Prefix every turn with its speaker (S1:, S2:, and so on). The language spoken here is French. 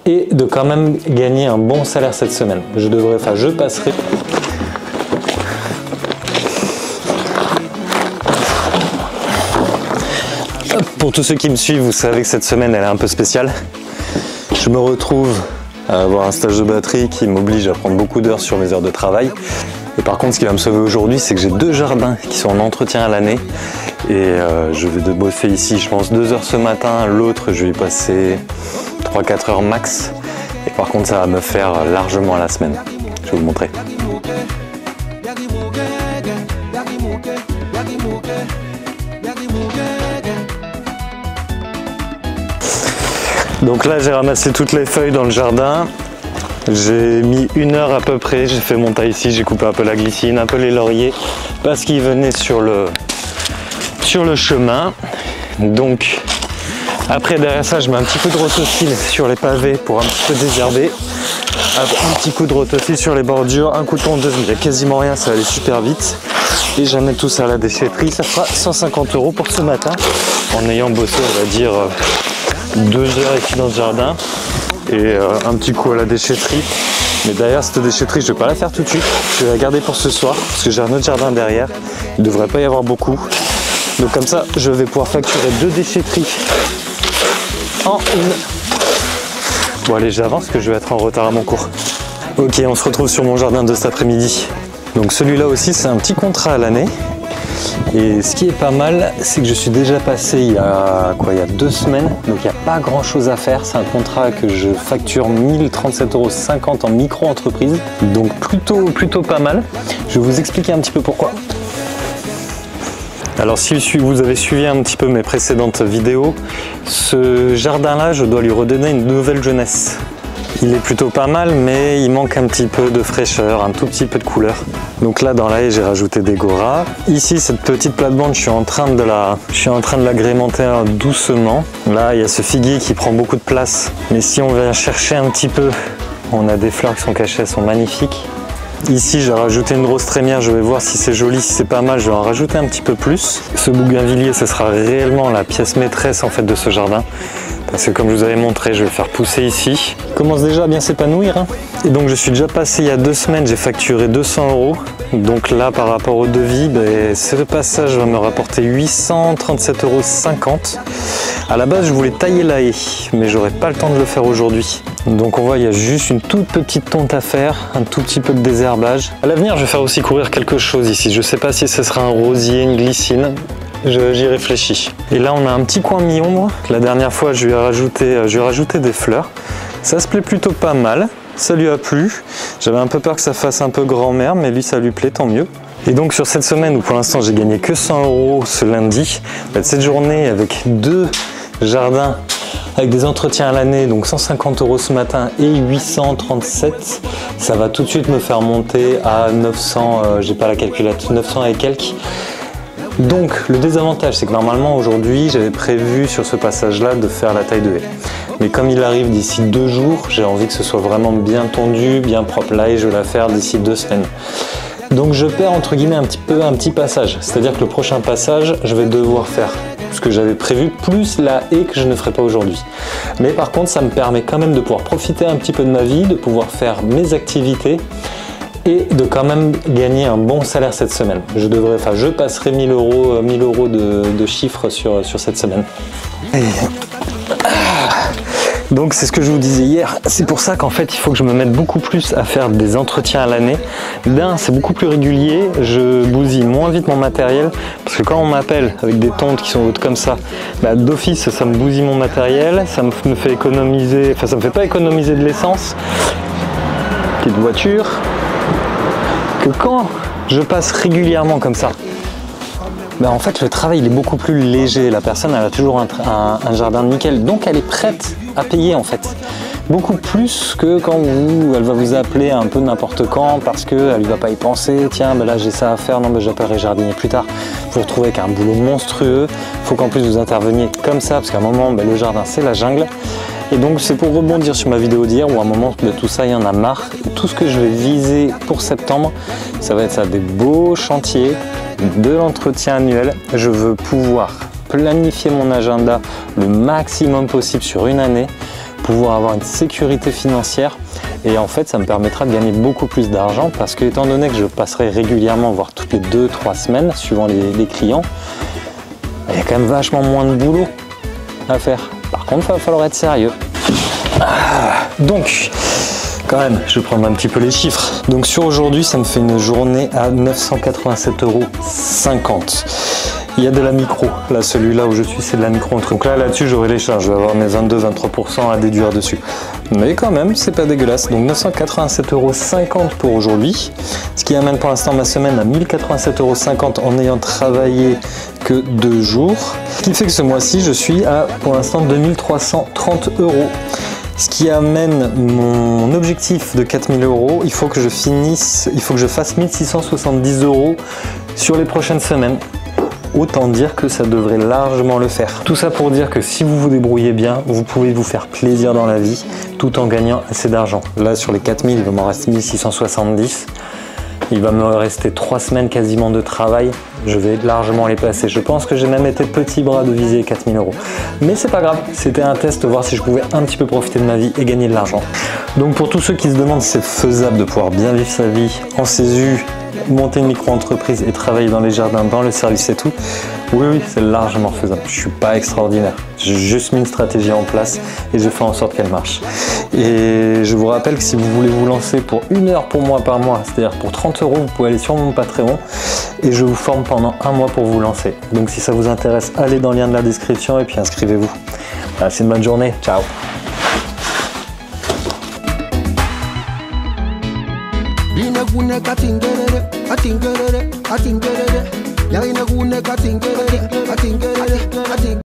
S1: et de quand même gagner un bon salaire cette semaine. Je passerai... Pour tous ceux qui me suivent, vous savez que cette semaine elle est un peu spéciale. Je me retrouve à avoir un stage de batterie qui m'oblige à prendre beaucoup d'heures sur mes heures de travail. Et par contre, ce qui va me sauver aujourd'hui, c'est que j'ai 2 jardins qui sont en entretien à l'année. Et je vais bosser ici, je pense, 2 heures ce matin. L'autre, je vais y passer 3-4 heures max. Et par contre, ça va me faire largement la semaine. Je vais vous montrer. Donc là, j'ai ramassé toutes les feuilles dans le jardin. J'ai mis 1 heure à peu près, j'ai fait mon tas ici, j'ai coupé un peu la glycine, un peu les lauriers, parce qu'ils venaient sur le chemin. Donc après, derrière ça, je mets un petit coup de rotocile sur les pavés pour un petit peu désherber. Un petit coup de rotocile sur les bordures, un coup de tondeuse, mais il n'y a quasiment rien, ça va aller super vite. Et j'amène tout ça à la déchetterie, ça fera 150 € pour ce matin, en ayant bossé, on va dire, 2 heures ici dans ce jardin. Et un petit coup à la déchetterie. Mais d'ailleurs, cette déchetterie, je ne vais pas la faire tout de suite. Je vais la garder pour ce soir, parce que j'ai un autre jardin derrière. Il ne devrait pas y avoir beaucoup. Donc comme ça, je vais pouvoir facturer 2 déchetteries en une. Bon allez, j'avance que je vais être en retard à mon cours. Ok, on se retrouve sur mon jardin de cet après-midi. Donc celui-là aussi, c'est un petit contrat à l'année. Et ce qui est pas mal, c'est que je suis déjà passé il y a 2 semaines, donc il n'y a pas grand chose à faire. C'est un contrat que je facture 1 037,50 € en micro-entreprise, donc plutôt pas mal. Je vais vous expliquer un petit peu pourquoi. Alors si vous avez suivi un petit peu mes précédentes vidéos, ce jardin-là, je dois lui redonner une nouvelle jeunesse. Il est plutôt pas mal, mais il manque un petit peu de fraîcheur, un tout petit peu de couleur. Donc là, dans la haie, j'ai rajouté des goras. Ici, cette petite plate-bande, je suis en train de l'agrémenter doucement. Là, il y a ce figuier qui prend beaucoup de place. Mais si on vient chercher un petit peu, on a des fleurs qui sont cachées, elles sont magnifiques. Ici, j'ai rajouté une rose trémière, je vais voir si c'est joli, si c'est pas mal, je vais en rajouter un petit peu plus. Ce bougainvillier, ce sera réellement la pièce maîtresse en fait de ce jardin. Parce que comme je vous avais montré, je vais le faire pousser ici. Il commence déjà à bien s'épanouir. Hein. Et donc je suis déjà passé il y a 2 semaines, j'ai facturé 200 €. Donc là, par rapport au devis, ce passage va me rapporter 837,50 €. À la base, je voulais tailler la haie, mais j'aurais pas le temps de le faire aujourd'hui. Donc on voit, il y a juste une toute petite tonte à faire, un tout petit peu de désherbage. À l'avenir, je vais faire aussi courir quelque chose ici. Je sais pas si ce sera un rosier, une glycine. J'y réfléchis. Et là, on a un petit coin mi-ombre. La dernière fois, je lui ai rajouté des fleurs. Ça se plaît plutôt pas mal. Ça lui a plu. J'avais un peu peur que ça fasse un peu grand-mère, mais lui, ça lui plaît, tant mieux. Et donc, sur cette semaine où pour l'instant, j'ai gagné que 100 € ce lundi, cette journée avec 2 jardins avec des entretiens à l'année, donc 150 € ce matin et 837, ça va tout de suite me faire monter à 900, j'ai pas la calculette, 900 et quelques. Donc le désavantage, c'est que normalement aujourd'hui, j'avais prévu sur ce passage-là de faire la taille de haie. Mais comme il arrive d'ici 2 jours, j'ai envie que ce soit vraiment bien tondu, bien propre. Là, et je vais la faire d'ici 2 semaines. Donc je perds entre guillemets un petit passage. C'est-à-dire que le prochain passage, je vais devoir faire ce que j'avais prévu, plus la haie que je ne ferai pas aujourd'hui. Mais par contre, ça me permet quand même de pouvoir profiter un petit peu de ma vie, de pouvoir faire mes activités et de quand même gagner un bon salaire cette semaine. Je passerai 1000 € de chiffre sur cette semaine. Donc c'est ce que je vous disais hier, c'est pour ça qu'en fait il faut que je me mette beaucoup plus à faire des entretiens à l'année. D'un, c'est beaucoup plus régulier, je bousille moins vite mon matériel, parce que quand on m'appelle avec des tontes qui sont hautes comme ça, d'office ça me bousille mon matériel, ça me fait économiser, enfin ça me fait pas économiser de l'essence, petite voiture, que quand je passe régulièrement comme ça, en fait le travail il est beaucoup plus léger, la personne elle a toujours un jardin nickel, donc elle est prête à payer en fait. Beaucoup plus que quand elle va vous appeler un peu n'importe quand parce qu'elle ne va pas y penser, tiens là j'ai ça à faire, non j'appellerai jardinier plus tard. Vous vous retrouvez avec un boulot monstrueux, il faut qu'en plus vous interveniez comme ça parce qu'à un moment le jardin c'est la jungle. Et donc c'est pour rebondir sur ma vidéo d'hier où à un moment de tout ça il y en a marre. Et tout ce que je vais viser pour septembre, ça va être ça, des beaux chantiers, de l'entretien annuel. Je veux pouvoir planifier mon agenda le maximum possible sur une année pouvoir avoir une sécurité financière. Et en fait, ça me permettra de gagner beaucoup plus d'argent parce que, étant donné que je passerai régulièrement, voire toutes les 2-3 semaines, suivant les clients, il y a quand même vachement moins de boulot à faire. Par contre, il va falloir être sérieux. Donc, quand même, je vais prendre un petit peu les chiffres. Donc sur aujourd'hui, ça me fait une journée à 987,50 €. Il y a de la micro. Là, celui-là où je suis, c'est de la micro. Donc là-dessus, j'aurai les charges. Je vais avoir mes 22-23% à déduire dessus. Mais quand même, c'est pas dégueulasse. Donc 987,50 € pour aujourd'hui. Ce qui amène pour l'instant ma semaine à 1087,50 € en n'ayant travaillé que 2 jours. Ce qui fait que ce mois-ci, je suis à, pour l'instant, 2330 €. Ce qui amène mon objectif de 4000 €. Il faut que je fasse 1670 € sur les prochaines semaines. Autant dire que ça devrait largement le faire. Tout ça pour dire que si vous vous débrouillez bien, vous pouvez vous faire plaisir dans la vie tout en gagnant assez d'argent. Là, sur les 4000, il va m'en rester 1670. Il va me rester 3 semaines quasiment de travail. Je vais largement les passer. Je pense que j'ai même été petit bras de viser les 4000 €. Mais c'est pas grave, c'était un test, voir si je pouvais un petit peu profiter de ma vie et gagner de l'argent. Donc pour tous ceux qui se demandent si c'est faisable de pouvoir bien vivre sa vie en CESU, monter une micro-entreprise et travailler dans les jardins, dans le service et tout, oui, c'est largement faisable. Je suis pas extraordinaire. J'ai juste mis une stratégie en place et je fais en sorte qu'elle marche. Et je vous rappelle que si vous voulez vous lancer pour 1 heure pour moi par mois, c'est-à-dire pour 30 €, vous pouvez aller sur mon Patreon et je vous forme pendant 1 mois pour vous lancer. Donc si ça vous intéresse, allez dans le lien de la description et puis inscrivez-vous. Passez une bonne journée. Ciao.